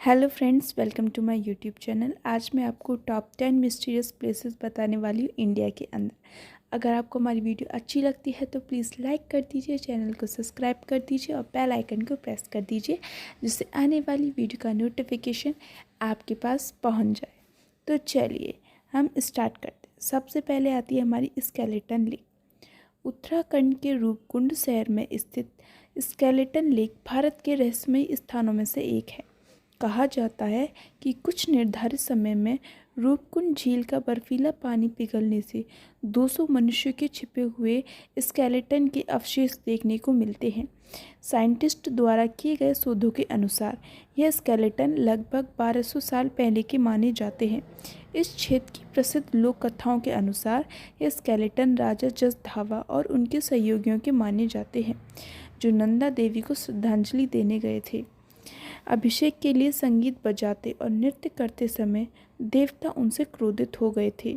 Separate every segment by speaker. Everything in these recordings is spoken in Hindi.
Speaker 1: Hello friends, welcome to my YouTube channel. आज मैं आपको टॉप 10 मिस्टीरियस प्लेसेस बताने वाली हूँ इंडिया के अंदर। अगर आपको हमारी वीडियो अच्छी लगती है तो प्लीज़ लाइक कर दीजिए, चैनल को सब्सक्राइब कर दीजिए और बेल आइकन को प्रेस कर दीजिए, जिससे आने वाली वीडियो का नोटिफिकेशन आपके पास पहुँच जाए। तो चलिए हम स्टार्ट करते हैं। सबसे पहले आती है हमारी स्केलेटन लेक। उत्तराखंड के रूपकुंड शहर में स्थित स्केलेटन लेक भारत के रहस्यमयी स्थानों में से एक है। कहा जाता है कि कुछ निर्धारित समय में रूपकुंड झील का बर्फीला पानी पिघलने से 200 मनुष्यों के छिपे हुए स्केलेटन के अवशेष देखने को मिलते हैं। साइंटिस्ट द्वारा किए गए शोधों के अनुसार यह स्केलेटन लगभग 1200 साल पहले के माने जाते हैं। इस क्षेत्र की प्रसिद्ध लोक कथाओं के अनुसार यह स्केलेटन राजा जसधावा और उनके सहयोगियों के माने जाते हैं, जो नंदा देवी को श्रद्धांजलि देने गए थे। अभिषेक के लिए संगीत बजाते और नृत्य करते समय देवता उनसे क्रोधित हो गए थे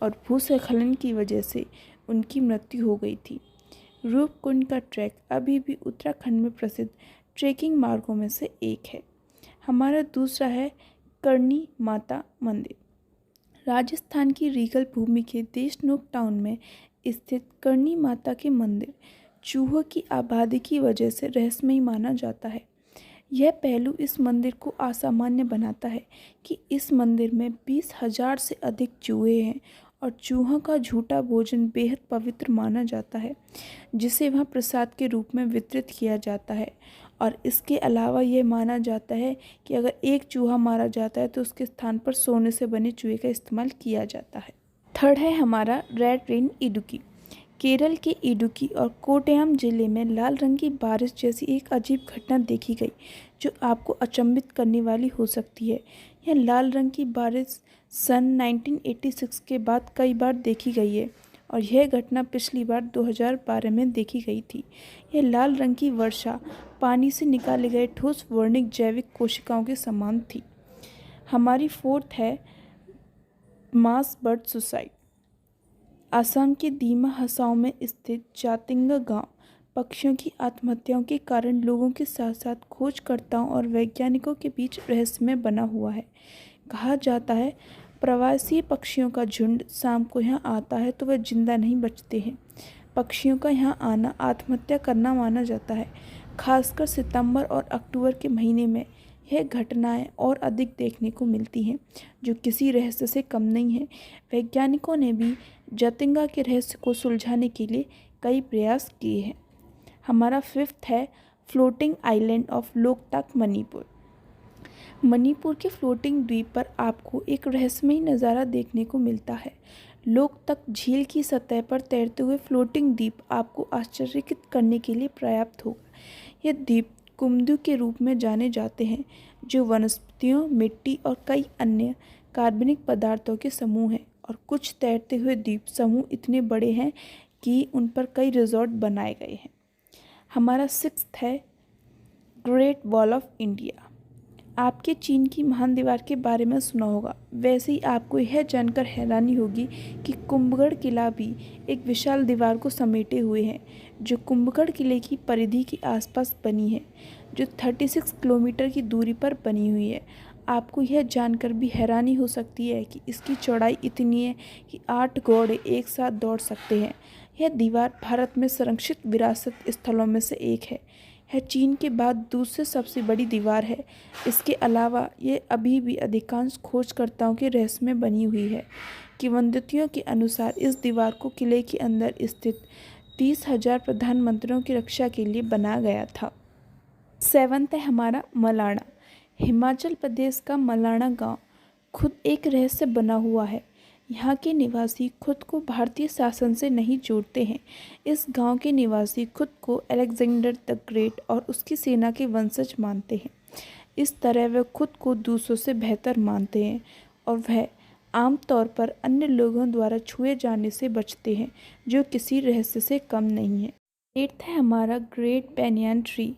Speaker 1: और भूस्खलन की वजह से उनकी मृत्यु हो गई थी। रूपकुंड का ट्रैक अभी भी उत्तराखंड में प्रसिद्ध ट्रेकिंग मार्गों में से एक है। हमारा दूसरा है करनी माता मंदिर। राजस्थान की रीगल भूमि के देशनोक टाउन में स्थित करनी माता के मंदिर चूहों की आबादी की वजह से रहस्यमयी माना जाता है। यह पहलू इस मंदिर को असामान्य बनाता है कि इस मंदिर में 20,000 से अधिक चूहे हैं और चूहों का झूठा भोजन बेहद पवित्र माना जाता है, जिसे वहाँ प्रसाद के रूप में वितरित किया जाता है। और इसके अलावा यह माना जाता है कि अगर एक चूहा मारा जाता है तो उसके स्थान पर सोने से बने चूहे का इस्तेमाल किया जाता है। थर्ड है हमारा रेड रेन इडुक्की। केरल के इडुक्की और कोट्टयम जिले में लाल रंग की बारिश जैसी एक अजीब घटना देखी गई, जो आपको अचंभित करने वाली हो सकती है। यह लाल रंग की बारिश सन 1986 के बाद कई बार देखी गई है और यह घटना पिछली बार 2012 में देखी गई थी। यह लाल रंग की वर्षा पानी से निकाले गए ठोस वर्णिक जैविक कोशिकाओं के समान थी। हमारी फोर्थ है मास बर्ड सुसाइड। असम के दीमा हसाओं में स्थित जातिंगा गांव पक्षियों की आत्महत्याओं के कारण लोगों के साथ साथ खोजकर्ताओं और वैज्ञानिकों के बीच रहस्यमय बना हुआ है। कहा जाता है प्रवासी पक्षियों का झुंड शाम को यहाँ आता है तो वह जिंदा नहीं बचते हैं। पक्षियों का यहाँ आना आत्महत्या करना माना जाता है। खासकर सितंबर और अक्टूबर के महीने में यह घटनाएं और अधिक देखने को मिलती हैं, जो किसी रहस्य से कम नहीं है। वैज्ञानिकों ने भी जतिंगा के रहस्य को सुलझाने के लिए कई प्रयास किए हैं। हमारा फिफ्थ है floating island of Loktak Manipur. Manipur के फ्लोटिंग द्वीप पर आपको एक रहस्यमयी नज़ारा देखने को मिलता है। लोकतक झील की सतह पर तैरते हुए फ्लोटिंग द्वीप आपको आश्चर्यचकित करने के लिए पर्याप्त होगा। यह द्वीप कुमुदु के रूप में जाने जाते हैं, जो वनस्पतियों, मिट्टी और कई अन्य कार्बनिक पदार्थों के समूह हैं। और कुछ तैरते हुए द्वीप समूह इतने बड़े हैं कि उन पर कई रिजॉर्ट बनाए गए हैं। हमारा सिक्स्थ है ग्रेट वॉल ऑफ इंडिया। आपके चीन की महान दीवार के बारे में सुना होगा, वैसे ही आपको यह जानकर हैरानी होगी कि कुंभगढ़ किला भी एक विशाल दीवार को समेटे हुए है, जो कुंभगढ़ किले की परिधि के आसपास बनी है, जो 36 किलोमीटर की दूरी पर बनी हुई है। आपको यह जानकर भी हैरानी हो सकती है कि इसकी चौड़ाई इतनी है कि 8 घोड़े एक साथ दौड़ सकते हैं। यह दीवार भारत में संरक्षित विरासत स्थलों में से एक है। यह चीन के बाद दूसरी सबसे बड़ी दीवार है। इसके अलावा ये अभी भी अधिकांश खोजकर्ताओं के रहस्य में बनी हुई है। किंवदंतियों के अनुसार इस दीवार को किले के अंदर स्थित 30,000 प्रधानमंत्रियों की रक्षा के लिए बनाया गया था। सेवंथ है हमारा मलाणा। हिमाचल प्रदेश का मलाणा गांव खुद एक रहस्य बना हुआ है। यहाँ के निवासी खुद को भारतीय शासन से नहीं जोड़ते हैं। इस गांव के निवासी खुद को अलेक्जेंडर द ग्रेट और उसकी सेना के वंशज मानते हैं। इस तरह वे खुद को दूसरों से बेहतर मानते हैं और वह आमतौर पर अन्य लोगों द्वारा छुए जाने से बचते हैं, जो किसी रहस्य से कम नहीं है। एट्थ है हमारा ग्रेट बैनियन ट्री।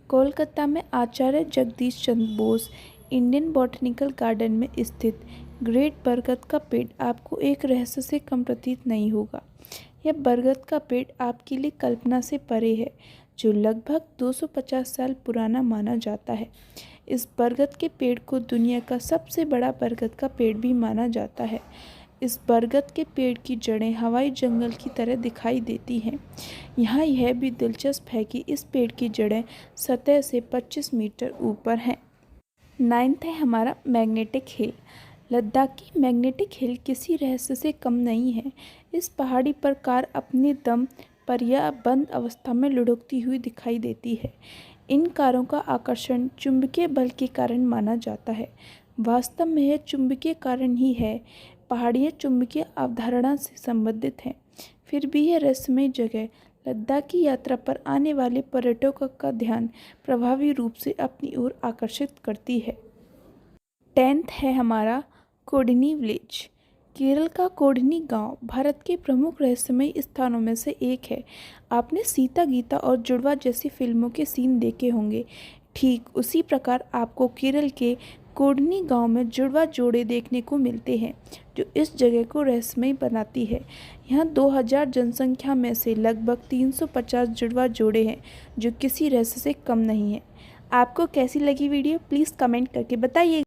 Speaker 1: कोलकाता में Acharya Jagadish Chandra Bose Indian botanical garden में स्थित ग्रेट बरगद का पेड़ आपको एक रहस्य से कम प्रतीत नहीं होगा। यह बरगद का पेड़ आपके लिए कल्पना से परे है, जो लगभग 250 साल पुराना माना जाता है। इस बरगद के पेड़ को दुनिया का सबसे बड़ा बरगद का पेड़ भी माना जाता है। इस बरगद के पेड़ की जड़ें हवाई जंगल की तरह दिखाई देती हैं। यहाँ यह भी दिलचस्प है कि इस पेड़ की जड़ें सतह से 25 मीटर ऊपर हैं। 9th है हमारा मैग्नेटिक हिल। लद्दाख की मैग्नेटिक हिल किसी रहस्य से कम नहीं है। इस पहाड़ी पर कार अपने दम पर या बंद अवस्था में लुढ़कती हुई दिखाई देती है। इन कारों का आकर्षण चुंबकीय बल के कारण माना जाता है। वास्तव में यह चुंबकीय कारण ही है। पहाड़ियाँ चुंबकीय अवधारणा से संबंधित हैं। फिर भी यह रहस्यमय जगह लद्दाख की यात्रा पर आने वाले पर्यटकों का ध्यान प्रभावी रूप से अपनी ओर आकर्षित करती है। 10th है हमारा कोडनी विलेज। केरल का कोडनी गांव भारत के प्रमुख रहस्यमय स्थानों में से एक है। आपने सीता गीता और जुड़वा जैसी फिल्मों के सीन देखे होंगे। ठीक उसी प्रकार आपको केरल के कोडनी गांव में जुड़वा जोड़े देखने को मिलते हैं, जो इस जगह को रहस्यमय बनाती है। यहाँ 2000 जनसंख्या में से लगभग 350 जुड़वा जोड़े हैं, जो किसी रहस्य से कम नहीं है। आपको कैसी लगी वीडियो प्लीज़ कमेंट करके बताइए।